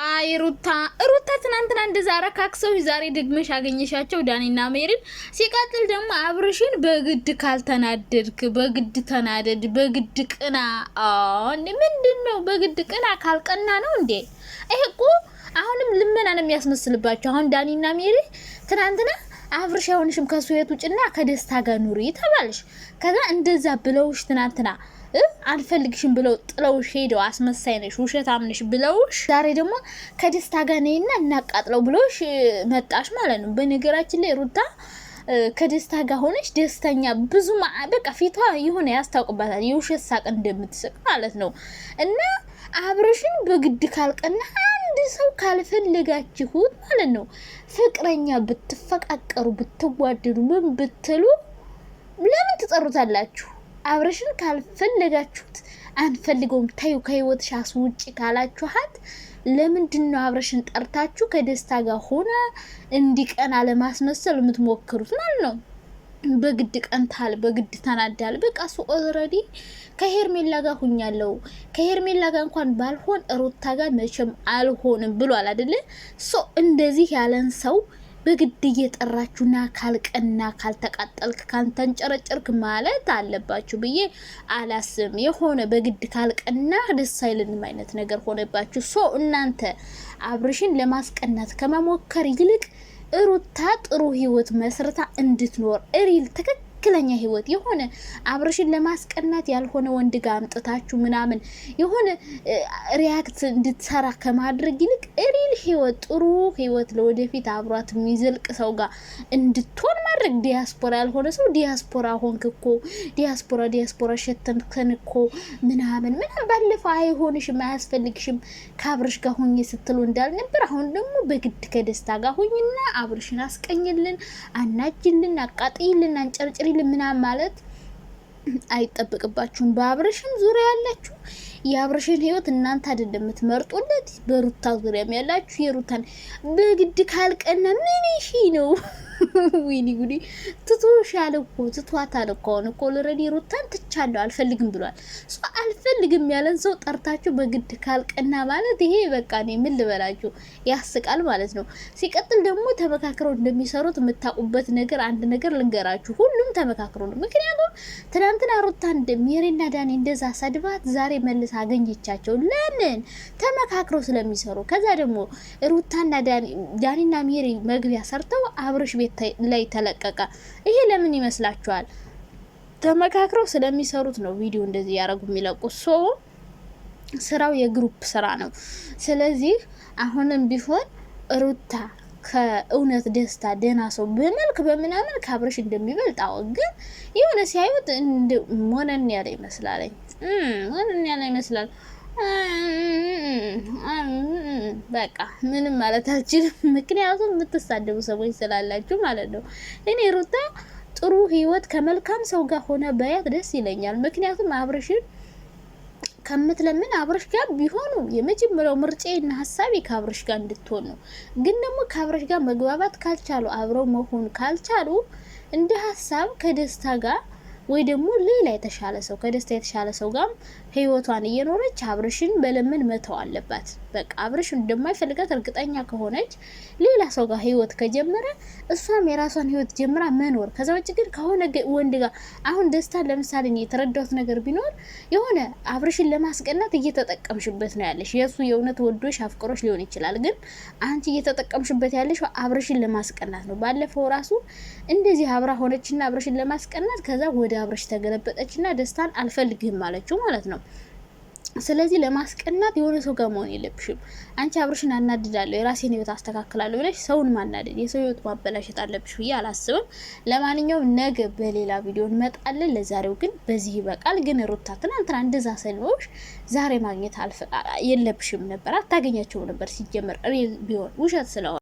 አይ ሩታ ትናንትና እንደዛ አረካክሰው ዛሬ ደግመሽ አገኘሻቸው ዳኒና ሜሪን። ሲቀጥል ደግሞ አብርሽን በግድ ካልተናደድክ በግድ ተናደድ፣ በግድ ቅና። ምንድነው በግድ ቅና? ካልቀና ነው እንዴ? ይሄ እኮ አሁንም ልመና ነው የሚያስመስልባቸው። አሁን ዳኒና ሜሪ ትናንትና አብርሽ አይሆንሽም ከሱ የት ውጭና ከደስታ ጋር ኑሪ ተባልሽ። ከዛ እንደዛ ብለውሽ ትናንትና አልፈልግሽም ብለው ጥለውሽ ሄደው አስመሳይ ነሽ ውሸታም ነሽ ብለውሽ ዛሬ ደግሞ ከደስታ ጋር ነይና እናቃጥለው ብለውሽ መጣሽ ማለት ነው። በነገራችን ላይ ሩታ ከደስታ ጋር ሆነሽ ደስተኛ ብዙ በቃ ፊቷ የሆነ ያስታውቅባታል የውሸት ሳቅ እንደምትስቅ ማለት ነው። እና አብርሽን በግድ ካልቀና አንድ ሰው ካልፈለጋችሁት ማለት ነው ፍቅረኛ ብትፈቃቀሩ ብትዋደዱ ምን ብትሉ ለምን ትጠሩታላችሁ? አብርሽን ካልፈለጋችሁት አንፈልገውም ታዩ ከህይወትሽ አስውጪ ካላችኋት ለምንድነው አብርሽን ጠርታችሁ ከደስታ ጋር ሆነ እንዲቀና ለማስመሰል የምትሞክሩት ማለት ነው? በግድ ቀንታል፣ በግድ ተናዳል። በቃ እሱ ኦልሬዲ ከሄርሜላ ጋር ሁኛለው ከሄርሜላ ጋር እንኳን ባልሆን ሩታ ጋር መቼም አልሆንም ብሏል አይደለ? ሶ እንደዚህ ያለን ሰው በግድ እየጠራችሁና ካልቀና ካልተቃጠልክ ካልተንጨረጨርክ ማለት አለባችሁ ብዬ አላስብም። የሆነ በግድ ካልቀና ደስ አይልንም አይነት ነገር ሆነባችሁ። ሶ እናንተ አብርሽን ለማስቀናት ከመሞከር ይልቅ ሩታ ጥሩ ህይወት መስርታ እንድትኖር ሪል ትክክለኛ ህይወት የሆነ አብርሽን ለማስቀናት ያልሆነ ወንድ ጋር አምጥታችሁ ምናምን የሆነ ሪያክት እንድትሰራ ከማድረግ ይልቅ ሪል ህይወት ጥሩ ህይወት ለወደፊት አብሯት የሚዘልቅ ሰው ጋር እንድትሆን ማድረግ። ዲያስፖራ ያልሆነ ሰው ዲያስፖራ ሆንክ እኮ ዲያስፖራ ሸተንከን እኮ ምናምን ባለፈው አይሆንሽም አያስፈልግሽም ከአብርሽ ጋር ሆኜ ስትሉ እንዳልነበር አሁን ደግሞ በግድ ከደስታ ጋር ሆኝና አብርሽን አስቀኝልን፣ አናጅልን፣ አቃጥይልን፣ አንጨርጭሪልን ምናምን ማለት አይጠበቅባችሁም። በአብርሽም ዙሪያ ያላችሁ የአብርሽን ህይወት እናንተ አይደለም የምትመርጡለት፣ በሩታ ዙሪያም ያላችሁ የሩታን በግድ ካልቀና ምን እሺ ነው? ወይኔ ጉዲ ትቶሻል እኮ ትቷታል እኮ ነው እኮ ኦልሬዲ ሩታን ትቻለሁ አልፈልግም ብሏል። ሶ አልፈልግም ያለን ሰው ጠርታችሁ በግድ ካልቀና ማለት ይሄ በቃ ነው ምን ልበላችሁ ያስቃል ማለት ነው። ሲቀጥል ደግሞ ተመካክረው እንደሚሰሩት የምታውቁበት ነገር አንድ ነገር ልንገራችሁ፣ ሁሉም ተመካክረው ነው። ምክንያቱም ትናንትና ሩታ ሜሪና ዳኒ እንደዛ ሰድባት ዛሬ መልስ አገኘቻቸው። ለምን? ተመካክረው ስለሚሰሩ። ከዛ ደግሞ ሩታና ዳኒና ሜሪ መግቢያ ሰርተው አብርሽ ቤት ላይ ተለቀቀ። ይሄ ለምን ይመስላችኋል? ተመካክረው ስለሚሰሩት ነው ቪዲዮ እንደዚህ ያረጉ የሚለቁት። ሶ ስራው የግሩፕ ስራ ነው። ስለዚህ አሁንም ቢሆን ሩታ ከእውነት ደስታ ደህና ሰው በመልክ በምናምን ከአብርሽ እንደሚበልጥ ግን የሆነ ሲያዩት ሞነን ያለ ይመስላል። ሞነን ያለ ይመስላል። በቃ ምንም ማለት አልችልም፣ ምክንያቱም የምትሳደቡ ሰዎች ስላላችሁ ማለት ነው። እኔ ሩታ ጥሩ ህይወት ከመልካም ሰው ጋር ሆነ በያት ደስ ይለኛል። ምክንያቱም አብርሽን ከምትለምን አብርሽ ጋር ቢሆኑ የመጀመሪያው ምርጫዬና ሀሳቤ ከአብርሽ ጋር እንድትሆን ነው። ግን ደግሞ ከአብርሽ ጋር መግባባት ካልቻሉ አብረው መሆን ካልቻሉ እንደ ሀሳብ ከደስታ ጋር ወይ ደግሞ ሌላ የተሻለ ሰው ከደስታ የተሻለ ሰው ጋር ህይወቷን እየኖረች አብርሽን በለምን መተው አለባት። በቃ አብርሽ እንደማይፈልጋት እርግጠኛ ከሆነች ሌላ ሰው ጋር ህይወት ከጀመረ እሷም የራሷን ህይወት ጀምራ መኖር። ከዛ ውጭ ግን ከሆነ ወንድ ጋር አሁን ደስታ ለምሳሌ የተረዳሁት ነገር ቢኖር የሆነ አብርሽን ለማስቀናት እየተጠቀምሽበት ነው ያለሽ። የሱ የእውነት ወዶሽ አፍቅሮሽ ሊሆን ይችላል፣ ግን አንቺ እየተጠቀምሽበት ያለሽ አብርሽን ለማስቀናት ነው። ባለፈው ራሱ እንደዚህ አብራ ሆነችና አብርሽን ለማስቀናት ከዛ ወደ አብርሽ ተገለበጠችና ደስታን አልፈልግህም አለችው ማለት ነው። ስለዚህ ለማስቀናት የሆነ ሰው ጋር መሆን የለብሽም። አንቺ አብርሽን አናድዳለሁ የራሴን ህይወት አስተካክላለሁ ብለሽ ሰውን ማናደድ የሰው ህይወት ማበላሸት አለብሽ ብዬ አላስብም። ለማንኛውም ነገ በሌላ ቪዲዮ እንመጣለን። ለዛሬው ግን በዚህ ይበቃል። ግን ሩታ ትናንትና እንደዛ ሰልቦሽ ዛሬ ማግኘት የለብሽም ነበር፣ አታገኛቸው ነበር ሲጀመር ሪል ቢሆን ውሸት ስለሆነ